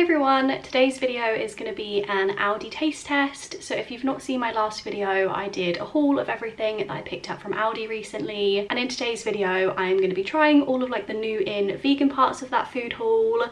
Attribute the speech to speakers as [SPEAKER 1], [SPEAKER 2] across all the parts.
[SPEAKER 1] Hey everyone, today's video is going to be an Aldi taste test. So if you've not seen my last video, I did a haul of everything that I picked up from Aldi recently. And in today's video, I'm going to be trying all of like the new in vegan parts of that food haul.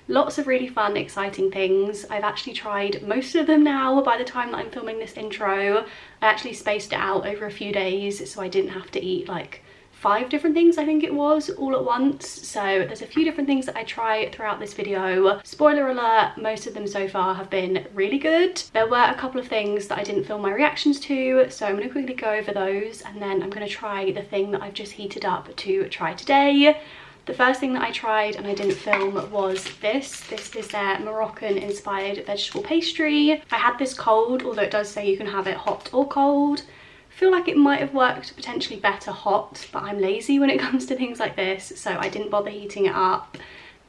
[SPEAKER 1] Lots of really fun, exciting things. I've actually tried most of them now by the time that I'm filming this intro. I actually spaced it out over a few days so I didn't have to eat like 5 different things, I think it was, all at once. So there's a few different things that I try throughout this video. Spoiler alert, most of them so far have been really good. There were a couple of things that I didn't film my reactions to, so I'm going to quickly go over those and then I'm going to try the thing that I've just heated up to try today. The first thing that I tried and I didn't film was this. This is their Moroccan inspired vegetable pastry. I had this cold, although it does say you can have it hot or cold. I feel like it might have worked potentially better hot, but I'm lazy when it comes to things like this, so I didn't bother heating it up.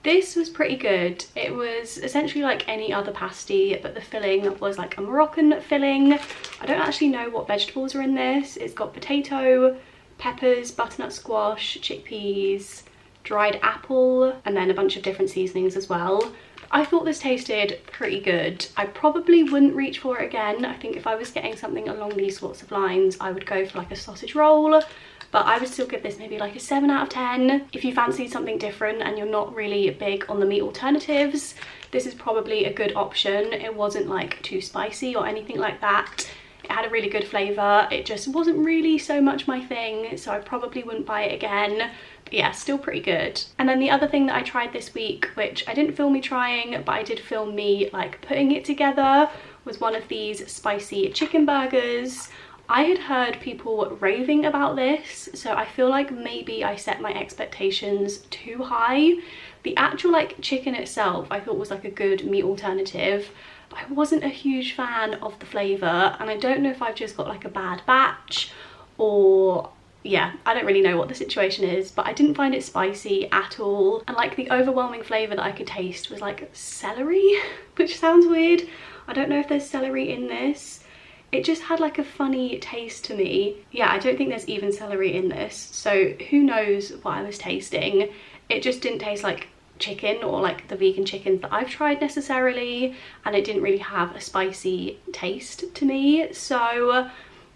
[SPEAKER 1] This was pretty good. It was essentially like any other pasty, but the filling was like a Moroccan filling. I don't actually know what vegetables are in this. It's got potato, peppers, butternut squash, chickpeas, dried apple, and then a bunch of different seasonings as well. I thought this tasted pretty good. I probably wouldn't reach for it again. I think if I was getting something along these sorts of lines, I would go for like a sausage roll, but I would still give this maybe like a 7 out of 10. If you fancy something different and you're not really big on the meat alternatives, this is probably a good option. It wasn't like too spicy or anything like that. It had a really good flavour. It just wasn't really so much my thing, so I probably wouldn't buy it again. But yeah, still pretty good. And then the other thing that I tried this week, which I didn't film me trying, but I did film me like putting it together, was one of these spicy chicken burgers. I had heard people raving about this, so I feel like maybe I set my expectations too high. The actual like chicken itself I thought was like a good meat alternative. I wasn't a huge fan of the flavour, and I don't know if I've just got like a bad batch or yeah, I don't really know what the situation is, but I didn't find it spicy at all. And like the overwhelming flavour that I could taste was like celery, which sounds weird. I don't know if there's celery in this. It just had like a funny taste to me. Yeah, I don't think there's even celery in this, so who knows what I was tasting. It just didn't taste like chicken or like the vegan chickens that I've tried necessarily, and it didn't really have a spicy taste to me, so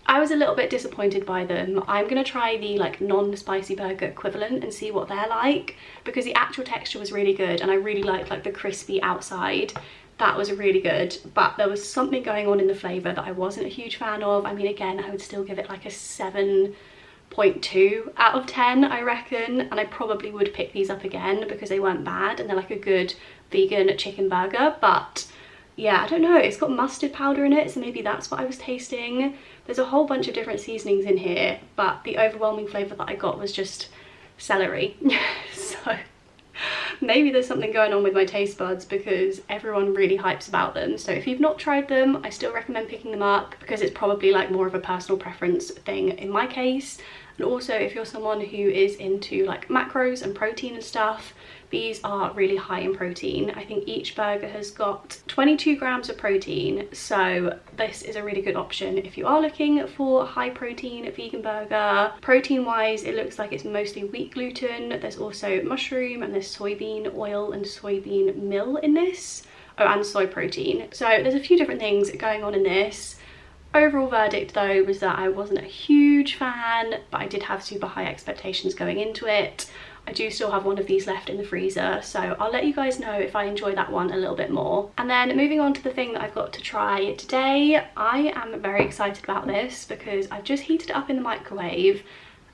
[SPEAKER 1] I was a little bit disappointed by them. I'm gonna try the like non-spicy burger equivalent and see what they're like, because the actual texture was really good and I really liked like the crispy outside. That was really good, but there was something going on in the flavour that I wasn't a huge fan of. I mean, again, I would still give it like a 7.2 out of 10, I reckon, and I probably would pick these up again because they weren't bad and they're like a good vegan chicken burger. But yeah, I don't know, it's got mustard powder in it, so maybe that's what I was tasting. There's a whole bunch of different seasonings in here, but the overwhelming flavour that I got was just celery. So maybe there's something going on with my taste buds because everyone really hypes about them. So if you've not tried them, I still recommend picking them up because it's probably like more of a personal preference thing in my case. And also if you're someone who is into like macros and protein and stuff, these are really high in protein. I think each burger has got 22 grams of protein, so this is a really good option if you are looking for a high protein vegan burger. Protein wise, it looks like it's mostly wheat gluten. There's also mushroom and there's soybean oil and soybean meal in this. Oh, and soy protein. So there's a few different things going on in this. Overall verdict though was that I wasn't a huge fan, but I did have super high expectations going into it. I do still have one of these left in the freezer, so I'll let you guys know if I enjoy that one a little bit more. And then moving on to the thing that I've got to try today, I am very excited about this because I've just heated it up in the microwave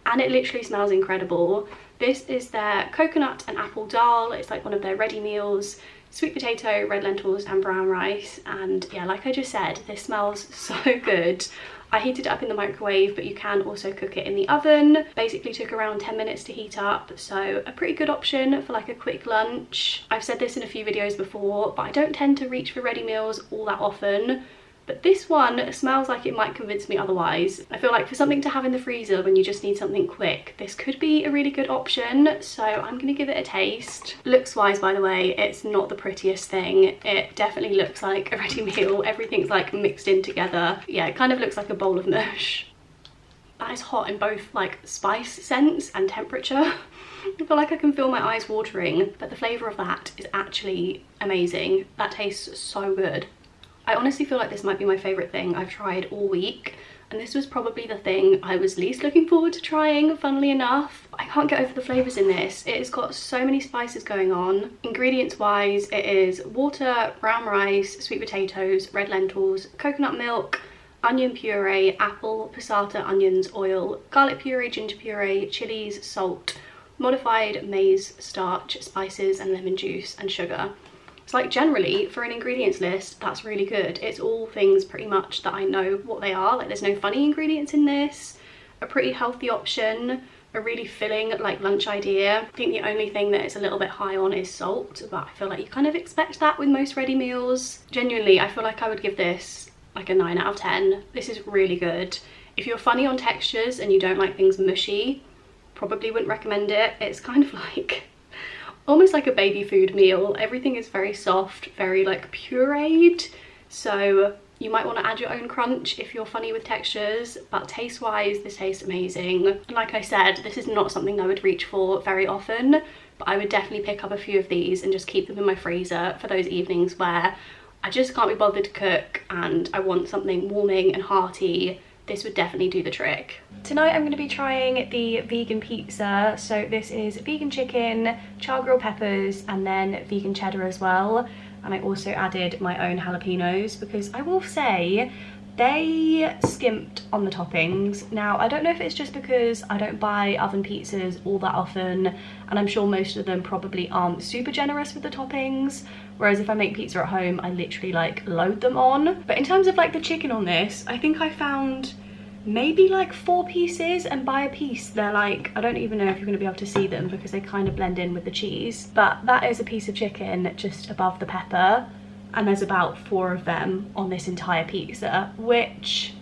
[SPEAKER 1] and it literally smells incredible. This is their coconut and apple dal. It's like one of their ready meals. Sweet potato, red lentils and brown rice, and yeah, like I just said, this smells so good. I heated it up in the microwave, but you can also cook it in the oven. Basically took around 10 minutes to heat up, so a pretty good option for like a quick lunch. I've said this in a few videos before, but I don't tend to reach for ready meals all that often. But this one smells like it might convince me otherwise. I feel like for something to have in the freezer when you just need something quick, this could be a really good option, so I'm gonna give it a taste. Looks wise, by the way, it's not the prettiest thing. It definitely looks like a ready meal. Everything's like mixed in together. Yeah, it kind of looks like a bowl of mush. That is hot in both like spice sense and temperature. I feel like I can feel my eyes watering, but the flavour of that is actually amazing. That tastes so good. I honestly feel like this might be my favourite thing I've tried all week, and this was probably the thing I was least looking forward to trying, funnily enough. I can't get over the flavours in this. It has got so many spices going on. Ingredients wise, it is water, brown rice, sweet potatoes, red lentils, coconut milk, onion puree, apple, passata, onions, oil, garlic puree, ginger puree, chilies, salt, modified maize starch, spices and lemon juice and sugar. It's like generally for an ingredients list, that's really good. It's all things pretty much that I know what they are. Like there's no funny ingredients in this, a pretty healthy option, a really filling like lunch idea. I think the only thing that it's a little bit high on is salt, but I feel like you kind of expect that with most ready meals. Genuinely, I feel like I would give this like a 9 out of 10. This is really good. If you're funny on textures and you don't like things mushy, probably wouldn't recommend it. It's kind of like almost like a baby food meal. Everything is very soft, very like pureed, so you might want to add your own crunch if you're funny with textures, but taste wise this tastes amazing. And like I said, this is not something I would reach for very often, but I would definitely pick up a few of these and just keep them in my freezer for those evenings where I just can't be bothered to cook and I want something warming and hearty. This would definitely do the trick. Tonight I'm going to be trying the vegan pizza. So this is vegan chicken, char grilled peppers, and then vegan cheddar as well. And I also added my own jalapenos because I will say they skimped on the toppings. Now I don't know if it's just because I don't buy oven pizzas all that often, and I'm sure most of them probably aren't super generous with the toppings, whereas if I make pizza at home I literally like load them on. But in terms of like the chicken on this, I think I found maybe like 4 pieces, and by a piece they're like, I don't even know if you're going to be able to see them because they kind of blend in with the cheese, but that is a piece of chicken just above the pepper, and there's about 4 of them on this entire pizza, which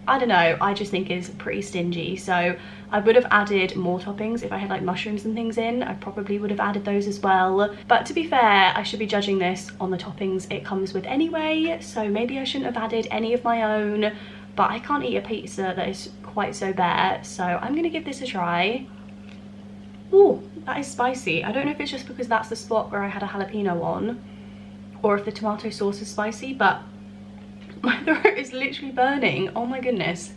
[SPEAKER 1] I don't know, I just think is pretty stingy. So I would have added more toppings if I had like mushrooms and things in. I probably would have added those as well, but to be fair I should be judging this on the toppings it comes with anyway, so maybe I shouldn't have added any of my own. But I can't eat a pizza that is quite so bare, so I'm gonna give this a try. Ooh, that is spicy. I don't know if it's just because that's the spot where I had a jalapeno on, or if the tomato sauce is spicy, but my throat is literally burning. Oh my goodness.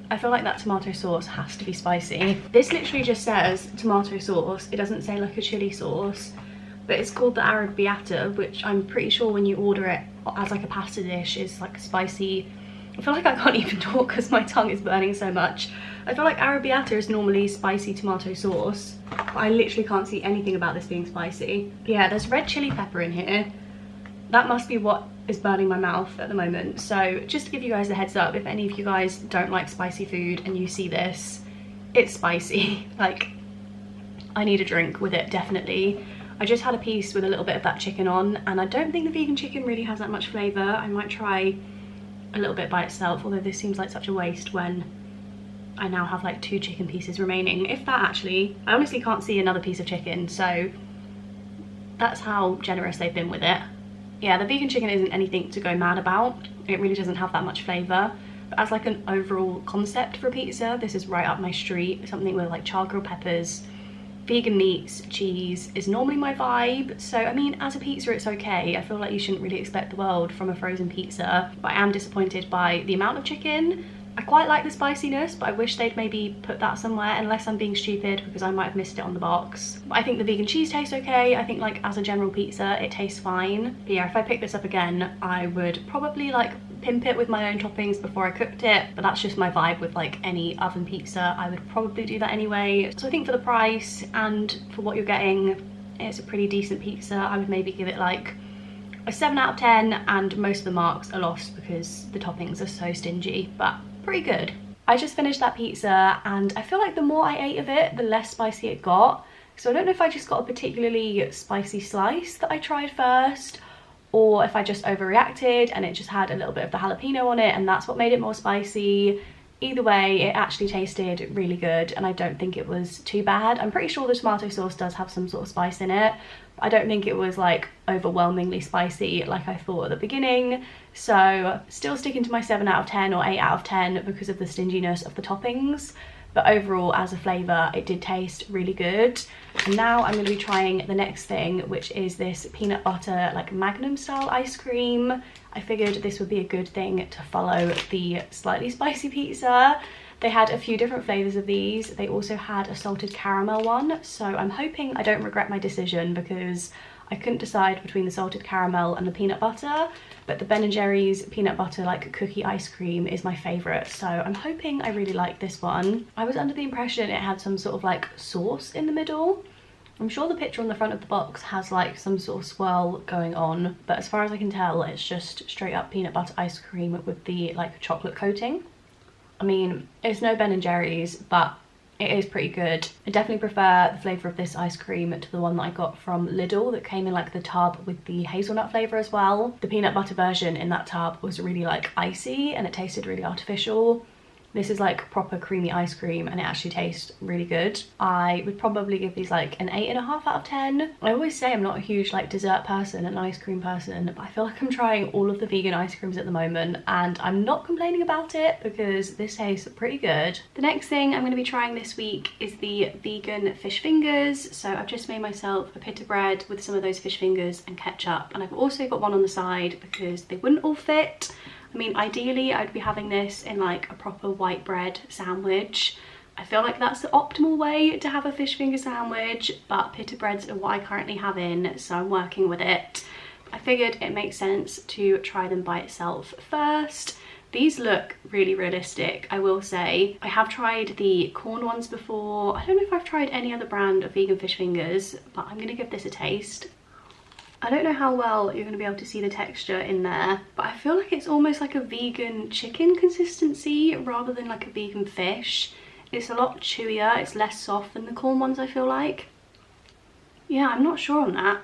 [SPEAKER 1] I feel like that tomato sauce has to be spicy. This literally just says tomato sauce. It doesn't say like a chili sauce, but it's called the arrabbiata, which I'm pretty sure when you order it as like a pasta dish is like spicy. I feel like I can't even talk because my tongue is burning so much. I feel like arrabbiata is normally spicy tomato sauce, but I literally can't see anything about this being spicy. Yeah, there's red chili pepper in here. That must be what is burning my mouth at the moment. So just to give you guys a heads up, if any of you guys don't like spicy food and you see this, it's spicy. Like, I need a drink with it, definitely. I just had a piece with a little bit of that chicken on, and I don't think the vegan chicken really has that much flavour. I might try a little bit by itself, although this seems like such a waste when I now have like 2 chicken pieces remaining, if that actually. I honestly can't see another piece of chicken, so that's how generous they've been with it. Yeah, the vegan chicken isn't anything to go mad about. It really doesn't have that much flavour, but as like an overall concept for a pizza, this is right up my street. Something with like char grilled peppers, vegan meats, cheese is normally my vibe. So I mean, as a pizza it's okay. I feel like you shouldn't really expect the world from a frozen pizza, but I am disappointed by the amount of chicken. I quite like the spiciness, but I wish they'd maybe put that somewhere, unless I'm being stupid because I might have missed it on the box. But I think the vegan cheese tastes okay. I think like as a general pizza it tastes fine. But yeah, if I pick this up again I would probably like pimp it with my own toppings before I cooked it, but that's just my vibe with like any oven pizza. I would probably do that anyway. So I think for the price and for what you're getting, it's a pretty decent pizza. I would maybe give it like a 7 out of 10, and most of the marks are lost because the toppings are so stingy, but pretty good. I just finished that pizza and I feel like the more I ate of it, the less spicy it got. So I don't know if I just got a particularly spicy slice that I tried first, or if I just overreacted and it just had a little bit of the jalapeno on it and that's what made it more spicy. Either way, it actually tasted really good and I don't think it was too bad. I'm pretty sure the tomato sauce does have some sort of spice in it. I don't think it was like overwhelmingly spicy like I thought at the beginning. So still sticking to my 7 out of 10 or 8 out of 10 because of the stinginess of the toppings. But overall, as a flavour, it did taste really good. And now I'm going to be trying the next thing, which is this peanut butter like Magnum style ice cream. I figured this would be a good thing to follow the slightly spicy pizza. They had a few different flavours of these. They also had a salted caramel one. So I'm hoping I don't regret my decision because I couldn't decide between the salted caramel and the peanut butter, but the Ben & Jerry's peanut butter like cookie ice cream is my favourite, so I'm hoping I really like this one. I was under the impression it had some sort of like sauce in the middle. I'm sure the picture on the front of the box has like some sort of swirl going on, but as far as I can tell, it's just straight up peanut butter ice cream with the like chocolate coating. I mean, it's no Ben & Jerry's, but it is pretty good. I definitely prefer the flavour of this ice cream to the one that I got from Lidl that came in like the tub with the hazelnut flavour as well. The peanut butter version in that tub was really like icy and it tasted really artificial. This is like proper creamy ice cream and it actually tastes really good. I would probably give these like an 8.5 out of 10. I always say I'm not a huge like dessert person, an ice cream person, but I feel like I'm trying all of the vegan ice creams at the moment and I'm not complaining about it because this tastes pretty good. The next thing I'm going to be trying this week is the vegan fish fingers. So I've just made myself a pita bread with some of those fish fingers and ketchup, and I've also got one on the side because they wouldn't all fit. I mean, ideally I'd be having this in like a proper white bread sandwich. I feel like that's the optimal way to have a fish finger sandwich, but pita breads are what I currently have in, so I'm working with it. I figured it makes sense to try them by itself first. These look really realistic, I will say. I have tried the corn ones before. I don't know if I've tried any other brand of vegan fish fingers, but I'm gonna give this a taste. I don't know how well you're going to be able to see the texture in there, but I feel like it's almost like a vegan chicken consistency rather than like a vegan fish. It's a lot chewier, it's less soft than the corn ones, I feel like. Yeah, I'm not sure on that.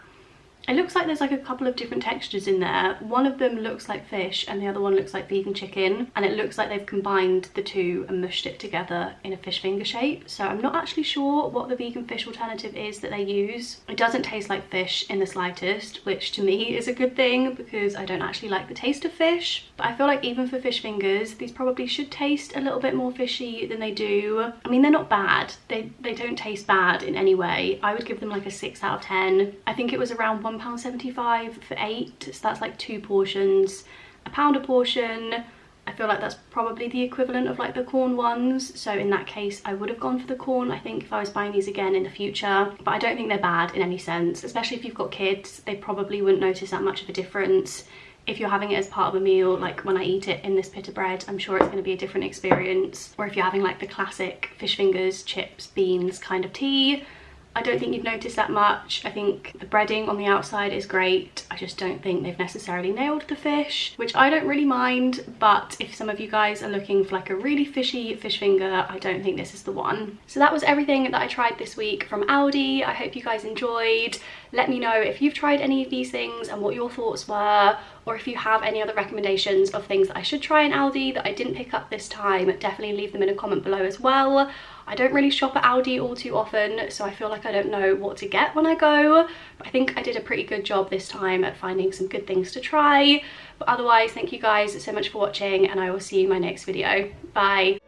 [SPEAKER 1] It looks like there's like a couple of different textures in there. One of them looks like fish and the other one looks like vegan chicken, and it looks like they've combined the two and mushed it together in a fish finger shape. So I'm not actually sure what the vegan fish alternative is that they use. It doesn't taste like fish in the slightest, which to me is a good thing because I don't actually like the taste of fish. But I feel like even for fish fingers, these probably should taste a little bit more fishy than they do. I mean, they're not bad. They don't taste bad in any way. I would give them like a 6 out of 10. I think it was around £1.75 for 8, so that's like 2 portions, £1 a portion. I feel like that's probably the equivalent of like the corn ones, so in that case I would have gone for the corn, I think, if I was buying these again in the future. But I don't think they're bad in any sense, especially if you've got kids. They probably wouldn't notice that much of a difference. If you're having it as part of a meal, like when I eat it in this pita bread, I'm sure it's going to be a different experience. Or if you're having like the classic fish fingers, chips, beans kind of tea, I don't think you'd notice that much. I think the breading on the outside is great. I just don't think they've necessarily nailed the fish, which I don't really mind. But if some of you guys are looking for like a really fishy fish finger, I don't think this is the one. So that was everything that I tried this week from Aldi. I hope you guys enjoyed. Let me know if you've tried any of these things and what your thoughts were, or if you have any other recommendations of things that I should try in Aldi that I didn't pick up this time. Definitely leave them in a comment below as well. I don't really shop at Aldi all too often, so I feel like I don't know what to get when I go. But I think I did a pretty good job this time at finding some good things to try. But otherwise, thank you guys so much for watching, and I will see you in my next video. Bye.